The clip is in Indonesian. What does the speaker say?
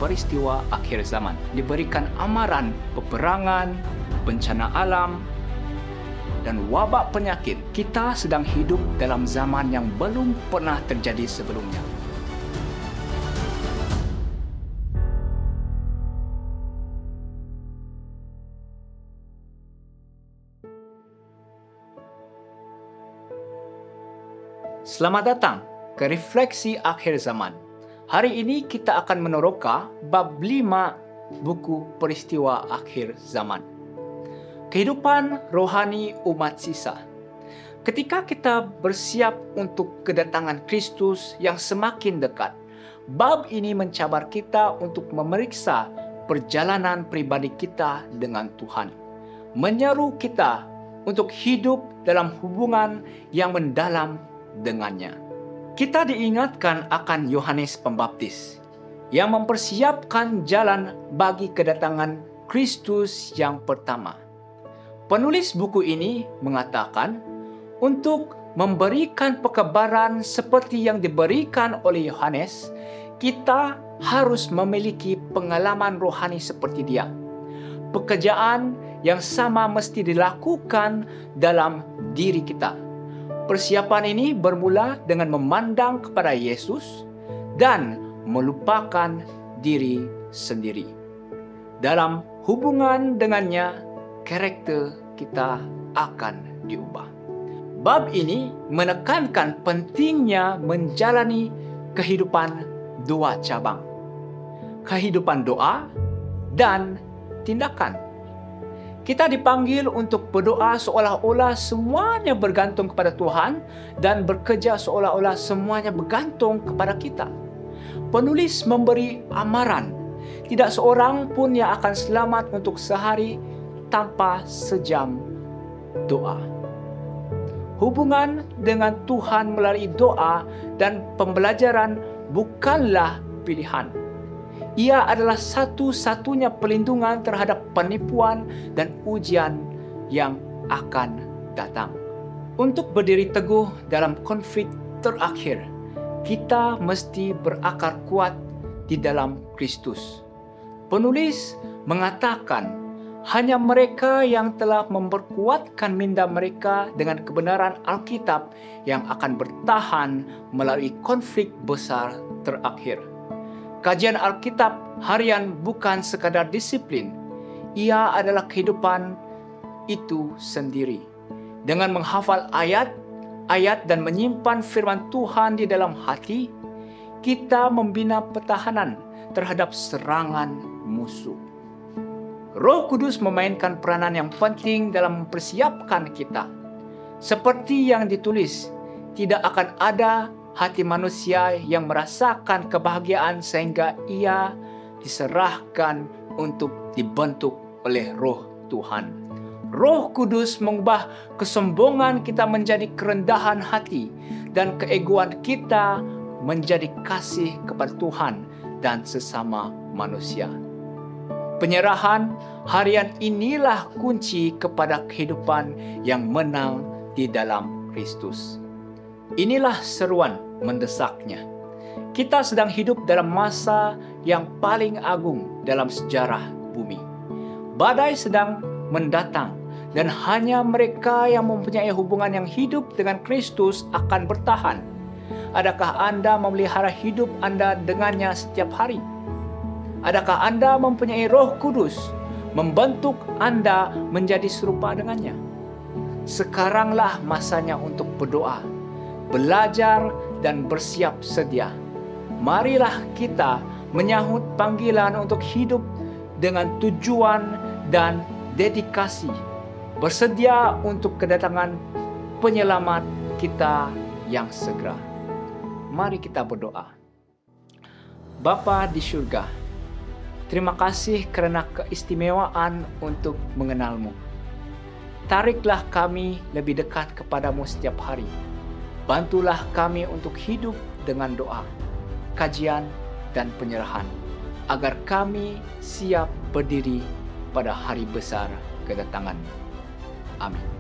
peristiwa akhir zaman. Diberikan amaran peperangan, bencana alam, dan wabak penyakit. Kita sedang hidup dalam zaman yang belum pernah terjadi sebelumnya. Selamat datang ke Refleksi Akhir Zaman. Hari ini kita akan meneroka bab 5 buku Peristiwa Akhir Zaman. Kehidupan rohani umat sisa. Ketika kita bersiap untuk kedatangan Kristus yang semakin dekat, bab ini mencabar kita untuk memeriksa perjalanan pribadi kita dengan Tuhan. Menyeru kita untuk hidup dalam hubungan yang mendalam dengannya. Kita diingatkan akan Yohanes Pembaptis yang mempersiapkan jalan bagi kedatangan Kristus yang pertama. Penulis buku ini mengatakan untuk memberikan pekabaran seperti yang diberikan oleh Yohanes, kita harus memiliki pengalaman rohani seperti dia. Pekerjaan yang sama mesti dilakukan dalam diri kita. Persiapan ini bermula dengan memandang kepada Yesus dan melupakan diri sendiri. Dalam hubungan dengannya, karakter kita akan diubah. Bab ini menekankan pentingnya menjalani kehidupan dua cabang. Kehidupan doa dan tindakan. Kita dipanggil untuk berdoa seolah-olah semuanya bergantung kepada Tuhan dan bekerja seolah-olah semuanya bergantung kepada kita. Penulis memberi amaran, tidak seorang pun yang akan selamat untuk sehari tanpa sejam doa. Hubungan dengan Tuhan melalui doa dan pembelajaran bukanlah pilihan. Ia adalah satu-satunya perlindungan terhadap penipuan dan ujian yang akan datang. Untuk berdiri teguh dalam konflik terakhir, kita mesti berakar kuat di dalam Kristus. Penulis mengatakan, hanya mereka yang telah memperkuatkan minda mereka dengan kebenaran Alkitab yang akan bertahan melalui konflik besar terakhir. Kajian Alkitab harian bukan sekadar disiplin. Ia adalah kehidupan itu sendiri. Dengan menghafal ayat-ayat dan menyimpan firman Tuhan di dalam hati, kita membina pertahanan terhadap serangan musuh. Roh Kudus memainkan peranan yang penting dalam mempersiapkan kita. Seperti yang ditulis, tidak akan ada hati manusia yang merasakan kebahagiaan sehingga ia diserahkan untuk dibentuk oleh Roh Tuhan. Roh Kudus mengubah kesombongan kita menjadi kerendahan hati dan keegoan kita menjadi kasih kepada Tuhan dan sesama manusia. Penyerahan harian inilah kunci kepada kehidupan yang menang di dalam Kristus. Inilah seruan mendesaknya. Kita sedang hidup dalam masa yang paling agung dalam sejarah bumi. Badai sedang mendatang dan hanya mereka yang mempunyai hubungan yang hidup dengan Kristus akan bertahan. Adakah Anda memelihara hidup Anda dengannya setiap hari? Adakah Anda mempunyai Roh Kudus membentuk Anda menjadi serupa dengannya? Sekaranglah masanya untuk berdoa, belajar dan bersiap sedia. Marilah kita menyahut panggilan untuk hidup dengan tujuan dan dedikasi, bersedia untuk kedatangan penyelamat kita yang segera. Mari kita berdoa. Bapa di surga, terima kasih kerana keistimewaan untuk mengenal-Mu. Tariklah kami lebih dekat kepadamu setiap hari. Bantulah kami untuk hidup dengan doa, kajian, dan penyerahan, agar kami siap berdiri pada hari besar kedatangan. Amin.